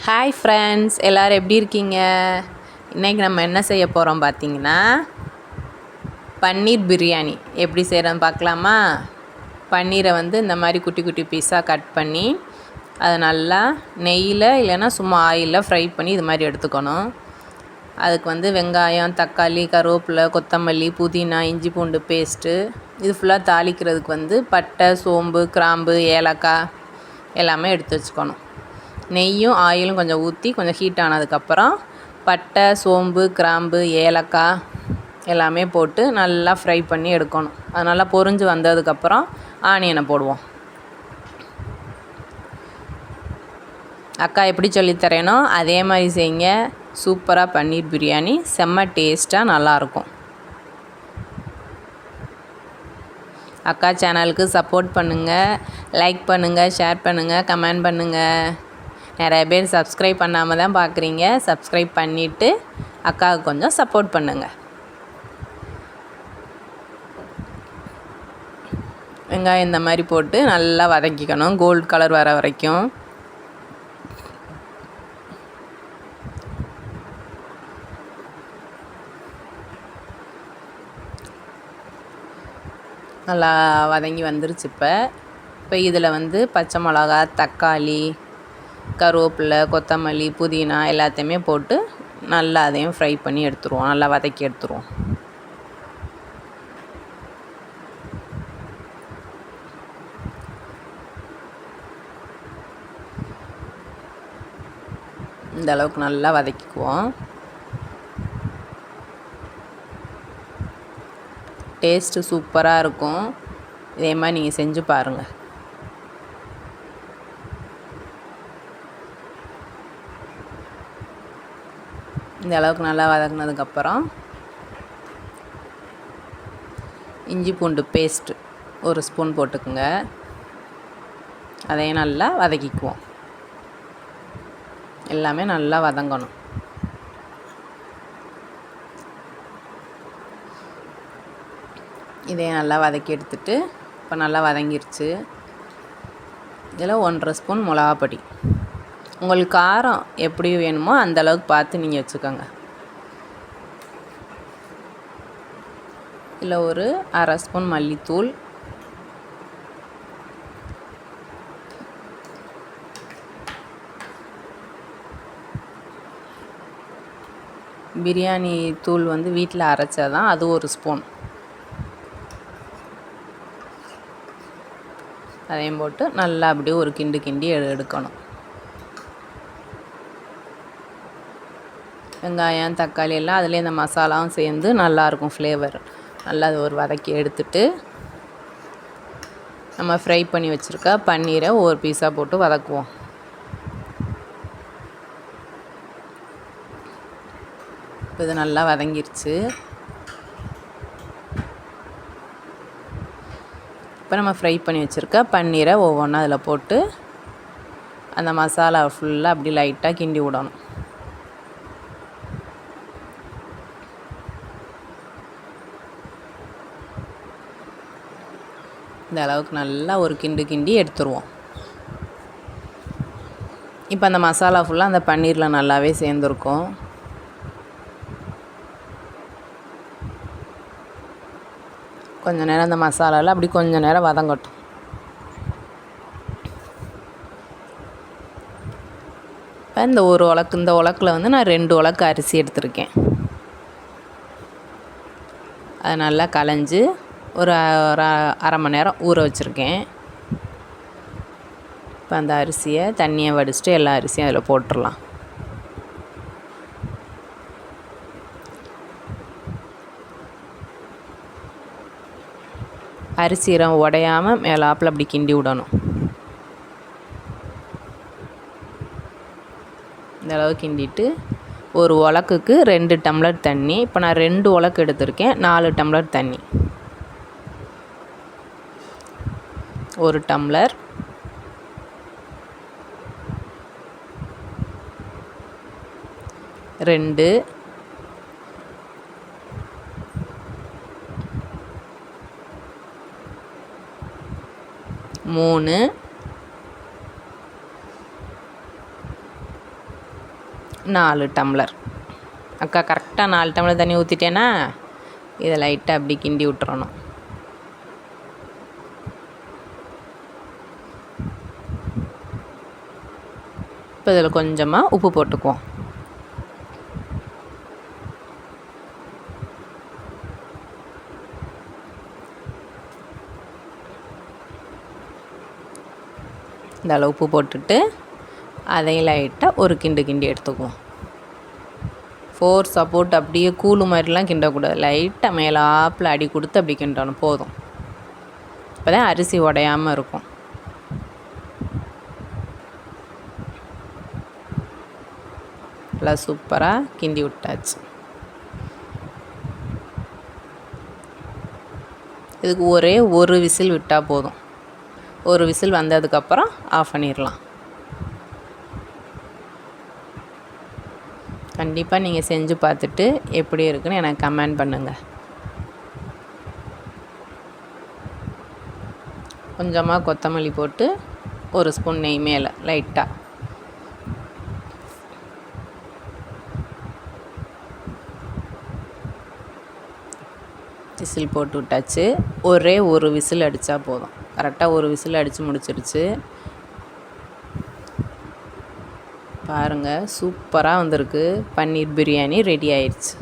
Hi friends, எல்லோரும் எப்படி இருக்கீங்க? இன்றைக்கி நம்ம என்ன செய்ய போகிறோம் பார்த்தீங்கன்னா, பன்னீர் பிரியாணி எப்படி செய்கிறோன்னு பார்க்கலாமா? பன்னீரை இந்த மாதிரி குட்டி குட்டி பீஸாக கட் பண்ணி அதை நல்லா நெய்யில் இல்லைன்னா சும்மா ஆயிலில் ஃப்ரை பண்ணி இது மாதிரி எடுத்துக்கணும். அதுக்கு வெங்காயம், தக்காளி, கருவேப்பிலை, கொத்தமல்லி, புதினா, இஞ்சி பூண்டு பேஸ்ட்டு இது ஃபுல்லாக தாளிக்கிறதுக்கு பட்டை, சோம்பு, கிராம்பு, ஏலக்காய் எல்லாமே எடுத்து வச்சுக்கணும். நெய்யும் ஆயிலும் கொஞ்சம் ஊற்றி கொஞ்சம் ஹீட் ஆனதுக்கப்புறம் பட்டை, சோம்பு, கிராம்பு, ஏலக்காய் எல்லாமே போட்டு நல்லா ஃப்ரை பண்ணி எடுக்கணும். அது நல்லா பொரிஞ்சு வந்ததுக்கப்புறம் ஆனியனை போடுவோம். அக்கா எப்படி சொல்லித்தரேனோ அதே மாதிரி செய்யுங்க. சூப்பராக பன்னீர் பிரியாணி செம்ம டேஸ்ட்டாக நல்லாயிருக்கும். அக்கா சேனலுக்கு சப்போர்ட் பண்ணுங்கள், லைக் பண்ணுங்கள், ஷேர் பண்ணுங்கள், கமெண்ட் பண்ணுங்கள். நிறைய பேர் சப்ஸ்கிரைப் பண்ணாமல் தான் பார்க்குறீங்க. சப்ஸ்கிரைப் பண்ணிவிட்டு அக்காவுக்கு கொஞ்சம் சப்போர்ட் பண்ணுங்கள். வெங்காயம் இந்த மாதிரி போட்டு நல்லா வதக்கிக்கணும், கோல்டு கலர் வர வரைக்கும். நல்லா வதங்கி வந்துருச்சு. இப்போ இதில் பச்சை மிளகா, தக்காளி, கருவேப்பிலை, கொத்தமல்லி, புதினா எல்லாத்தையுமே போட்டு நல்லா அதையும் ஃப்ரை பண்ணி எடுத்துருவோம், நல்லா வதக்கி எடுத்துருவோம். இந்த அளவுக்கு நல்லா வதக்கிக்குவோம். டேஸ்ட்டு சூப்பராக இருக்கும். இதே மாதிரி நீங்கள் செஞ்சு பாருங்கள். இந்த அளவுக்கு நல்லா வதக்குனதுக்கப்புறம் இஞ்சி பூண்டு பேஸ்ட்டு ஒரு ஸ்பூன் போட்டுக்குங்க. அதையும் நல்லா வதக்கிக்குவோம். எல்லாமே நல்லா வதங்கணும். இதையும் நல்லா வதக்கி எடுத்துட்டு இப்போ நல்லா வதங்கிருச்சு. இதில் 1.5 ஸ்பூன் மிளகாப்பொடி. உங்களுக்கு காரம் எப்படி வேணுமோ அந்தளவுக்கு பார்த்து நீங்கள் வச்சுக்கோங்க. இதில் ஒரு 1/2 ஸ்பூன் மல்லித்தூள், பிரியாணி தூள் வீட்டில் அரைச்சதான், அது 1 ஸ்பூன். அதையும் போட்டு நல்லா அப்படியே ஒரு கிண்டு கிண்டி எடுக்கணும். வெங்காயம், தக்காளி எல்லாம் அதிலே இந்த மசாலாவும் சேர்ந்து நல்லாயிருக்கும் ஃப்ளேவர். நல்லா அது ஒரு வதக்கி எடுத்துட்டு நம்ம ஃப்ரை பண்ணி வச்சுருக்க பன்னீரை ஒரு பீஸாக போட்டு வதக்குவோம். இப்போ இது நல்லா வதங்கிருச்சு. இப்போ நம்ம ஃப்ரை பண்ணி வச்சுருக்க பன்னீரை ஒவ்வொன்றா அதில் போட்டு அந்த மசாலா ஃபுல்லாக அப்படி லைட்டாக கிண்டி விடணும். இந்த அளவுக்கு நல்லா ஒரு கிண்டு கிண்டி எடுத்துருவோம். இப்போ அந்த மசாலா ஃபுல்லாக அந்த பன்னீரில் நல்லாவே சேர்ந்துருக்கும். கொஞ்சம் நேரம் அந்த மசாலாவில் அப்படி கொஞ்சம் நேரம் வதங்கட்டும். இப்போ இந்த உலக்கில் நான் 2 உலக்கு அரிசி எடுத்திருக்கேன். அது நல்லா களைஞ்சி ஒரு அரை மணி நேரம் ஊற வச்சுருக்கேன். இப்போ அந்த அரிசியை தண்ணியை வடிச்சிட்டு எல்லா அரிசியும் அதில் போட்டுடலாம். அரிசி உடையாமல் மேலாப்பில் அப்படி கிண்டி விடணும். இந்த அளவு கிண்டிட்டு ஒரு உலக்குக்கு 2 டம்ளர் தண்ணி. இப்போ நான் 2 உலக்கு எடுத்திருக்கேன், 4 டம்ளர் தண்ணி. 1 டம்ளர், 2, 3, 4 டம்ளர். அக்கா கரெக்டாக 4 டம்ளர் தண்ணி ஊற்றிட்டேன்னா இதை லைட்டாக அப்படி கிண்டி விட்டுறணும். இப்போ இதில் கொஞ்சமாக உப்பு போட்டுக்குவோம். இந்த அளவு உப்பு போட்டுட்டு அதையும் லைட்டாக ஒரு கிண்டி எடுத்துக்குவோம். ஃபோர்ஸாக போட்டு அப்படியே கூழு மாதிரிலாம் கிண்டக்கூடாது. லைட்டாக மேலாப்பில் அடி கொடுத்து அப்படி கிண்டணும், போதும். இப்போ தான் அரிசி உடையாமல் இருக்கும். நல்லா சூப்பராக கிண்டி விட்டாச்சு. இதுக்கு ஒரே ஒரு விசில் விட்டால் போதும். ஒரு விசில் வந்ததுக்கப்புறம் ஆஃப் பண்ணிடலாம். கண்டிப்பாக நீங்கள் செஞ்சு பார்த்துட்டு எப்படி இருக்குன்னு எனக்கு கமெண்ட் பண்ணுங்கள். கொஞ்சமாக கொத்தமல்லி போட்டு ஒரு ஸ்பூன் நெய் மேலே லைட்டாக. விசில் போட்டு விட்டாச்சு. ஒரே ஒரு விசில் அடித்தா போதும். கரெக்டாக ஒரு விசில் அடித்து முடிச்சிருச்சு. பாருங்கள், சூப்பராக வந்திருக்கு. பன்னீர் பிரியாணி ரெடி ஆயிடுச்சு.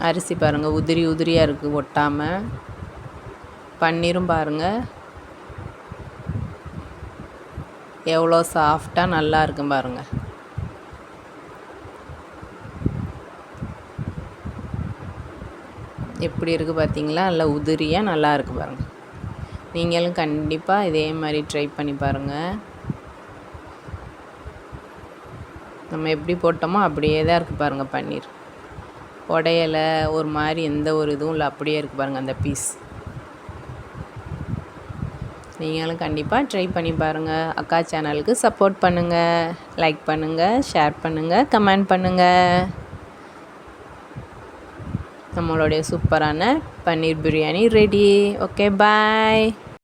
அரிசி பாருங்கள், உதிரியாக இருக்குது, ஒட்டாமல். பன்னீரும் பாருங்கள் எவ்வளோ சாஃப்டாக நல்லா இருக்கும் பாருங்கள். எப்படி இருக்குது பார்த்தீங்களா? நல்லா உதிரியாக நல்லா இருக்குது பாருங்கள். நீங்களும் கண்டிப்பாக இதே மாதிரி ட்ரை பண்ணி பாருங்கள். நம்ம எப்படி போட்டோமோ அப்படியே தான் இருக்குது பாருங்கள். பன்னீர் உடையலை, ஒரு மாதிரி எந்த ஒரு இதுவும் இல்லை, அப்படியே இருக்குது பாருங்கள் அந்த பீஸ். நீங்களும் கண்டிப்பாக ட்ரை பண்ணி பாருங்கள். அக்கா சேனலுக்கு சப்போர்ட் பண்ணுங்கள், லைக் பண்ணுங்கள், ஷேர் பண்ணுங்கள், கமெண்ட் பண்ணுங்கள். நம்மளுடைய சூப்பரான பன்னீர் பிரியாணி ரெடி. ஓகே, பாய்.